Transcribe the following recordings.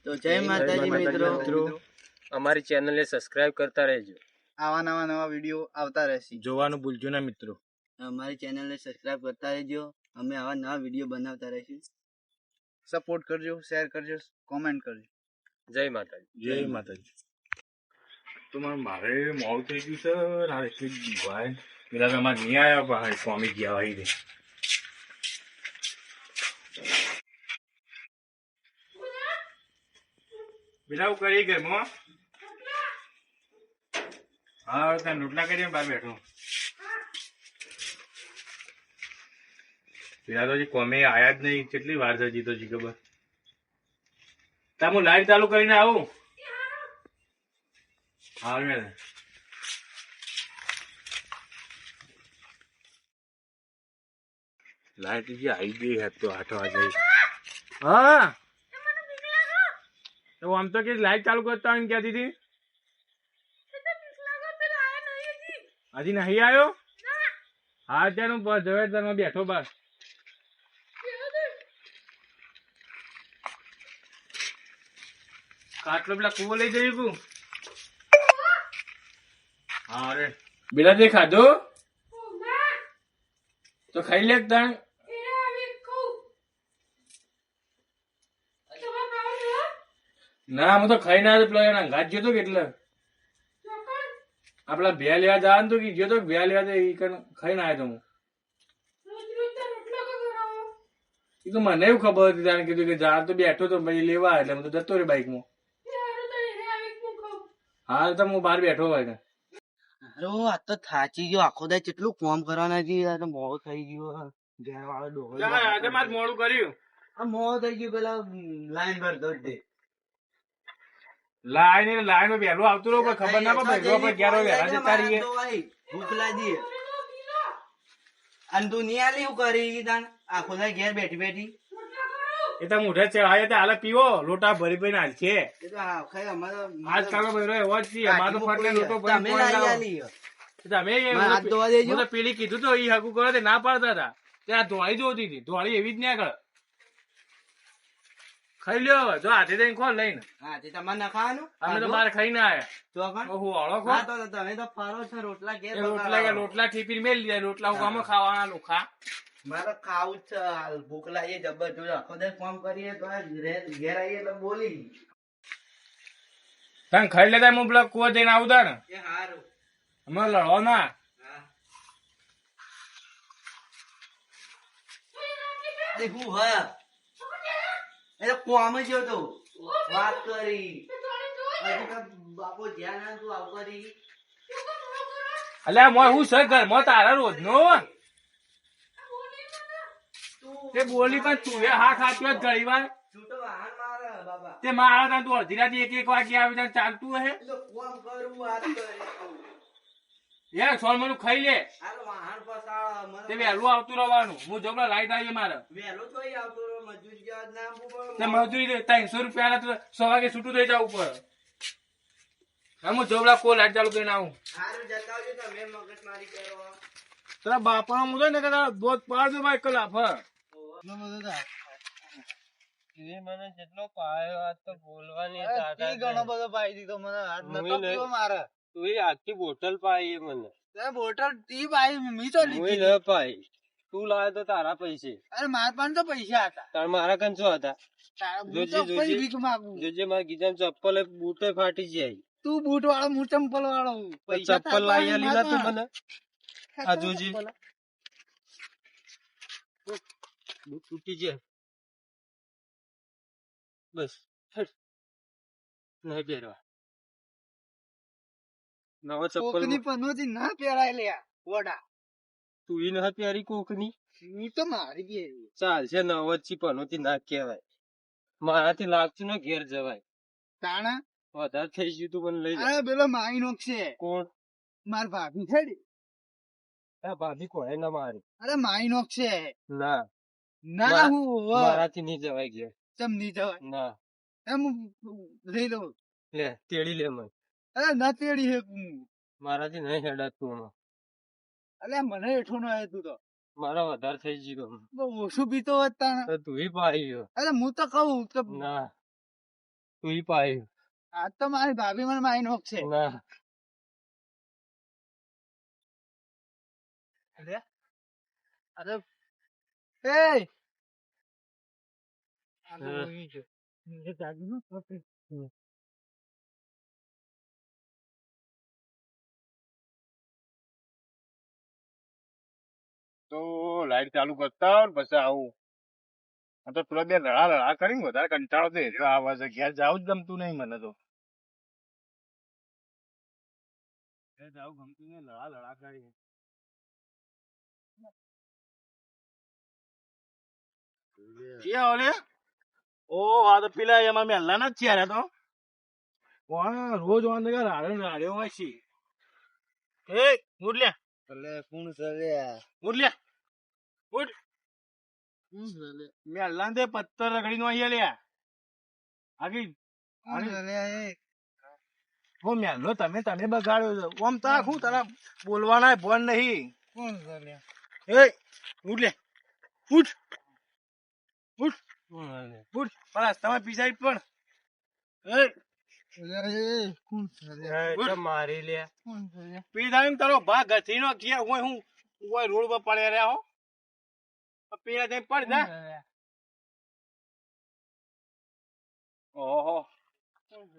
તો જય માતાજી મિત્રો, અમારી ચેનલને સબસ્ક્રાઇબ કરતા રહેજો. આવા નવા વિડીયો આવતા રહેશે. જોવાનું ભૂલજો ના મિત્રો. અમારી ચેનલને સબસ્ક્રાઇબ કરતા રહેજો. અમે આવા નવા વિડીયો બનાવતા રહીશું. સપોર્ટ કરજો, શેર કરજો, કોમેન્ટ કરજો. જય માતાજી. જય માતાજી. તો મારે મોડું થઈ ગયું છે. આ એટલી ભાઈ પેલા તમારે નહીં આવ્યા ભાઈ સ્વામી ગયા હોય રે. પેલા હું કરી ઘરમાં હા ત્યાં રોટલા કરી બહાર બેઠો. પેલા તો કોમે આયા જ નહીં. કેટલી વાર છે હજી તો જી ખબર. હું લાઈટ ચાલુ કરીને આવું. હા લાઈટ જે આવી ગઈ હે તો 8 વાગે. હા તો આમ તો કે લાઈટ ચાલુ કરતા હોય ક્યાંથી હતી હજી નહીં આવ્યો. હા અત્યારે હું ઝવેરદારમાં બેઠો બસ. કાટલો પેલા કુવો લઈ જઈ તું. હા અરે બેલા તે ખાધો તો ખાઈ લે તાણ. ના હું તો ખાઈ ના પેલો એના ઘાટ ગયો તો કેટલા આપડા ભે લેવા જવાનું તો ગયો તો ભે લેવા ખાઈ ના આવ્યો તો હું. એ તો મને એવું ખબર હતી તારે કીધું કે જા તો બેઠો તો પછી લેવા એટલે હું તો જતો રે બાઈક માં. હા તો હું બહાર બેઠો હોય ને. અરે આ તો થાચી ગયો. આખો દાય કેટલું કામ કરવાના છે. મોડું થઈ ગયું. ઘેર વાળો ડોહો આજે મારે મોડું કર્યું. મોડું થઈ ગયું. પેલા લાઈન પર દોડ દે. લાઈન વહેલું આવતું રહું પણ ખબર ના પડે ક્યારે વહેલા જતા રહીએ. ભૂખ લાગી અને તું નહીં આલી હું કરી તાણ આખો દાય ઘેર બેઠી બેઠી. એ તો મોઢે ચડાવે તો હાલે પીવો લોટા ભરી ભરી નાખ છે. એ તો હા ખાઈ અમારો આજકાલ ભર્યો એવો જ છીએ. અમારે તો ફાટલે લોટો ભરી તમે લાવી આલી. તમે હાથ ધોવા દેજો. હું તો પેલી કીધું તો ઈ હકુ કરે ના પાડતા હતા. ત્યાં ધોળી જોતી હતી. ધોળી એવી જ નહીં આગળ ખાઈ લ્યો જો હાથે થઈને ખોલ લઈને. હા તે તમારે ના ખાવાનું. અમે તો બહાર ખાઈને આયા. તો પણ હું હળો ખો હા તો તમે તો ફરો છો. રોટલા ઘેર રોટલા ઠીપી મેલ દીધા. રોટલા હું આમાં ખાવાના લોખા. મારે ખાવું જ છે. હાલ ભૂખ લાગી જબરજસ્ત. આખો દિવસ કામ કરીએ તો ઘેર આવીએ એટલે બોલી તને ખાઈ લેતા હું પેલા કુવા જઈને આવતા ને એ હારું. અમે લડો ના. દેખું હા એ તો કોમ જ હતો. વાત કરી હજી તો બાપો જ્યાં ના તું આવ કરી. અલ્યા મોય હું છે ઘર માં તારા રોજ નો તે બોલી પણ તું એ હા ખાતી હોય ઘણી વાર છૂટો વાહન મારે બાબા. તે મારા તાં તું અડધી રાતે એક વાગે આવી જાય ચાલતું હે. એ તો કોમ કરું વાત કરી. યાર સોલ મનું ખાઈ લે. હાલ વાહન પસાડ મને તે વહેલું આવતું રહેવાનું. હું જોબલા લાઈટ આવી મારે વહેલો તો અહીં આવતો રહ્યો. મજૂરી જવા ના આપવું તે મજૂરી 300 રૂપિયા તો 6 વાગે છૂટું થઈ જવું પડે. હું જોબલા કો લાઈટ ચાલુ કરીને આવું. હારું જતા આવજો. તમે મગજ મારી કરો. તારા બાપા મુજો ને કે દોત પાડજો ભાઈ કલા ફર. મને જેટલો પાયો આજ તો બોલવાની ઘણો બધો પાઈ દીધો મને. હાથ નતો પીવો મારે. તું આખી બોટલ પાઈ મને. બોટલ ટી પાઈ મી તો લીધી. ન પાઈ તું લાવે તો તારા પૈસે. અરે મારા પાસે તો પૈસા હતા. તાર મારા કન શું હતા? તારા બૂટ તો કોઈ ભીખ માંગુ. જોજે મારા ગીજામ ચપ્પલ બૂટે ફાટી જાય. તું બૂટ વાળો હું ચંપલ વાળો. પૈસા ચપ્પલ લાવી આલી ના તું મને. આ જોજે બૂટ તૂટી જાય. બસ નહીં પહેરવા. નવા ચપ્પલ કોકની પનોતી ના પહેરાય લે વડા. તું ઈ નથી પહેરી કોકની. હું તો મારી પહેરી. ચાલશે નવચી પનોતી ના કહેવાય. મારાથી લાગતું ને ઘેર જવાય. તાણા વધારે થઈ ગયું તું મને લઈ જા. અરે પેલો માઈ નો છે. કોણ? માર ભાભી છે. આ ભાભી કોણે ના મારી. અરે માઈ નો છે. ના ના હું મારાથી નહીં જવાય ઘેર. ચમ નહીં જવાય. ના એમ લઈ લઉં. લે તેડી લે મને. અરે ના તેડી હે હું. મારાથી નહીં હેડાતું આમાં. અરે મને હેઠો નો આવે તું તો. મારા વધારે થઈ ગયું. ઓછું પીતો હોત તાણે. તું પાઈ ગયો. અરે હું તો કહું કે ના તું ઈ પાય આ તો મારી ભાભી મને મારી નોખ છે. ના અરે એ આ તો હા. ઈ છે. એ જાગી નો થશે. તો લાઈટ ચાલુ કરતા હોય ને પછી આવું. આ તો પેલા બે લડા લડા કરીને વધારે કંટાળો તો એટલો આવે છે. ઘેર જાવું જ ગમતું નહીં મને તો. ઘેર જાવું ગમતું નહીં, લડા લડા કરી. ક્યાં ઓલે? ઓ આ તો પેલા એમાં મેલ્લા ના જ છે યાર આ તો. વાહ, રોજ વાંધો કે રાડ્યો હોય છે. એ મુરલ્યા, એટલે કોણ છે રે? મુરલ્યા, ઉઠ. કોણ છે રે? મેલ્લા ને તે પથ્થર રગડીનો અહીંયા લ્યા. આગી કોણ છે રે એ? ઓ મેલ્લો તમે બગાડ્યો છે. ઓમ તા હું તારા બોલવાના ભોન નહીં. કોણ છે રે? એ ઉઠ લે, ઉઠ ઉઠ ઉઠ. બસ તમે પીછાડી પણ. એ અરે કોણ છે રે? એટલે મારી લે કોણ છે રે? પીછાડીને તારો ભાગ ઘસીનો ક્યાં હોય હું હોય રોડ પર પડ્યા રહ્યા હો. પેલા જઈને પડ જા. કોણ છે રે? ઓહો,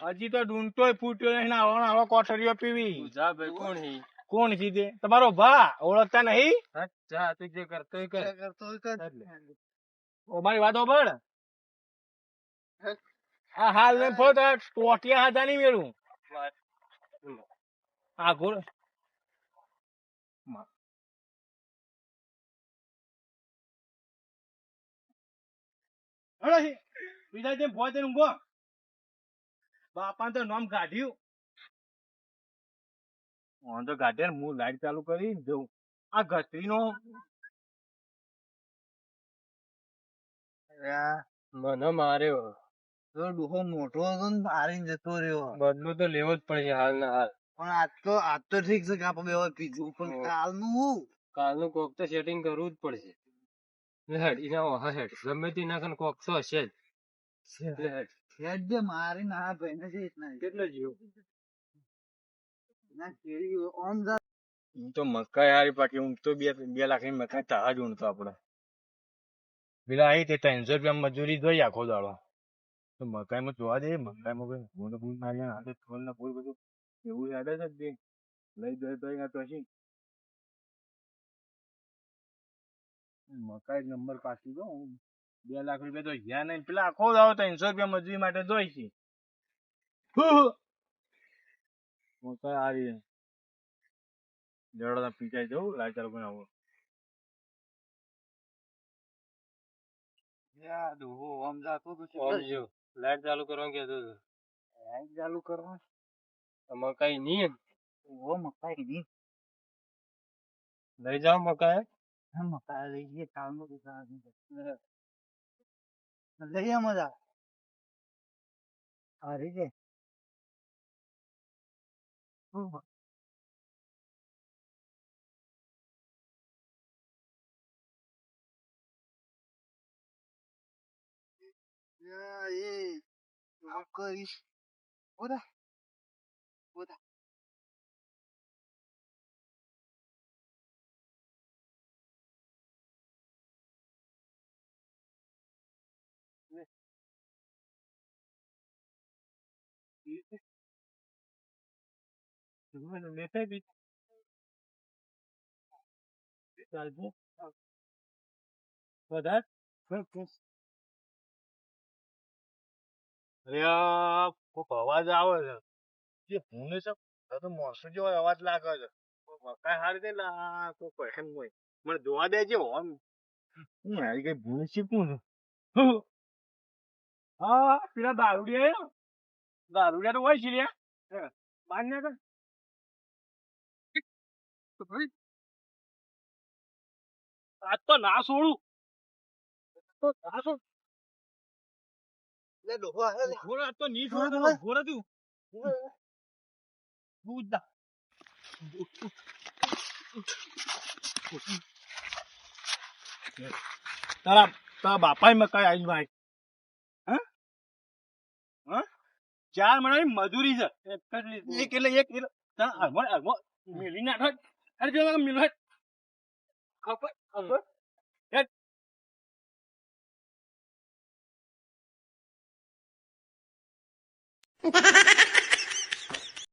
હજી તો ડૂંટોય ફૂટ્યો નહીં ને આવો કોઠરીઓ પીવી. તું જા ભાઈ કોણ હી કોણ સીધે? તમારો ભા ઓળખતા નહીં? જા તું જે કરતો ઈ કર क्या करता है कर ઓ મારી વાતો પણ આ હાલ ને ફોટ ટોટિયા હાથા નહીં મેળું. આ ગોળ અરે બીજા જે ભોય તેને ઊંઘો. બાપા તો નામ કાઢ્યું. હું તો કાઢે ને હું લાઈટ ચાલુ કરી જઉં. આ ઘસરીનો મને માર્યો तो डोहो मोटो હતો ને મારીને જતો રહ્યો. બદલું તો લેવો જ પડશે હાલ ના હાલ પણ આજ તો ઠીક છે કે આપણે બે વાર પીધું પણ કાલનું હું કાલનું કોક તો સેટિંગ કરવું જ પડશે હેડ ઈના ઓહા હેડ ગમે તે નાખન કોક તો હશે જ હેડ હેડ બે મારી ના ભાઈને છે ઇતના કેટલો જીવ ના કેરી ઓમ જા હું તો મકાઈ હારી પાકી હું તો 2 લાખ ની મકાઈ તાજ ઊંઘતો આપડે પેલા અહીં તે 300 રૂપિયા મજૂરી જોઈ આખો દાડો તો મકાઈમાં જોવા દે મકાઈમાં કોઈ હું તો ભૂલ મારી હાથે થોલ ના ભૂલ બધું એવું યાદ જ દે લઈ દે તો અહીંયા તો હશે મકાઈ નંબર પાછી દો 2 લાખ રૂપિયા તો જ્યાં નહીં પેલા આખો દાડો 300 રૂપિયા મજૂરી માટે જોઈ છે મકાઈ હારી જડો પીચાઈ જવું લાઈટ ચાલુ કરીને આવો યા ડોહો ઓમ જાતો તો છે ઓમ જો લાઈટ ચાલુ કરવાનું કહેતો હતો લાઈટ ચાલુ કરવા મકાઈ નહીં ઓ મકાઈ ની લઈ જાઓ મકાઈ હા મકાઈ લઈ ગયે કાલનો દુકાન લઈએ મજા હારી છે યા એ મકાઈ ઓરા ઓરા લેતા બી ચાલશે વધાર અરે કોક અવાજ આવે છે જે ભૂને છે તો મોસો જેવો અવાજ લાગે છે મકાઈ હારી દે લા કોઈ કહે હોય મને જોવા દેજે ઓમ હું હારી કઈ ભૂને શીખું છું હા પેલા દારૂડિયા તો હોય છે લ્યા બાર ને કર આજ તો ના છોડું તો ના છોડ લે ડોહો આવે લે ઘોડા તો ની હા, છોડ હા. ઘોડા તું બુદ્ધા તારા તારા બાપા મકાઈ આવી ભાઈ હા હા 4 મણાની મજૂરી છે એક એટલે એક મેલી નાખો અરે જો મિલો ખબર ખબર